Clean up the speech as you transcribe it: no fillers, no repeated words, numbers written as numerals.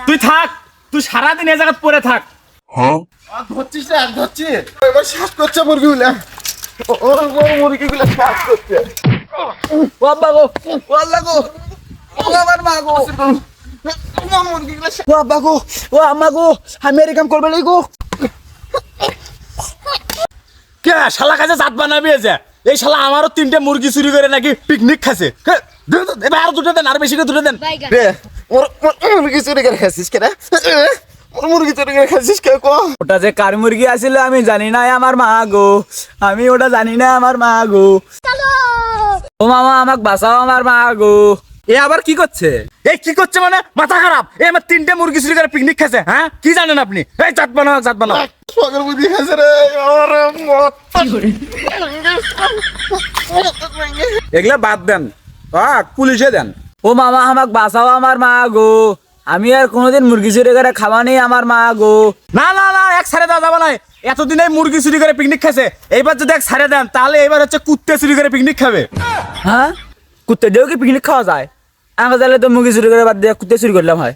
তুই থাক, তুই সারাদিন এ জায়গা পড়ে থাক। ধরছিস না? ধরছি এবার শ্বাস করছে মুরগিগুলা। মুরগিগুলা শ্বাস করছে। ও আব্বা গো, ও আল্লাহ গো, ও আমার মা গো, মুরগিগুলা ও আব্বা গো, ও আম্মা গো, আমি এর কাম করবে নাই গো। কে শালা কাছে জাত বানাবি যে? এই শালা আমারও 3টে মুরগি চুরি করে নাকি পিকনিক খাচ্ছে। এবার আরো 2টা দেন, আর বেশি করে 2টা দেন। রে মুরগি চুরি করে খাচ্ছিস কে রে? মুরগি চুরি করে খাচ্ছিস কে? ওটা যে কার মুরগি আছিল আমি জানি না আমার মা গো, আমি ওটা জানি না আমার মা গো। ও মামা আমাক বাঁচাও আমার মা গো। এ আবার কি করছে? এই কি করছে মানে? মাথা খারাপ? এই আমার 3টে মুরগি চুরি করে পিকনিক খাচ্ছে। হ্যাঁ কি জানেন আপনি? এই জাত বানাও, জাত বানাও। পাগল বুদ্ধি খাচ্ছে রে। আরে মত এগুলা বাদ দেন, পুলিশে দেন। ও মামা আমাক বাঁচাও আমার মা গো, আমি আর কোনোদিন মুরগি চুরি করে খাওয়া নেই আমার মা গো। না না না, এক সারে দেওয়া যাবে না। এতদিন এই মুরগি চুরি করে পিকনিক খাচ্ছে, এইবার যদি এক সারে দেন তাহলে এবার হচ্ছে কুত্তে চুরি করে পিকনিক খাবে। হ্যাঁ, কুত্তে দিয়েও কি পিকনিক খাওয়া যায়? আমাকে তাহলে তো মুরগি চুরি করে বাদ দিয়ে কুত্তে চুরি করলাম হয়।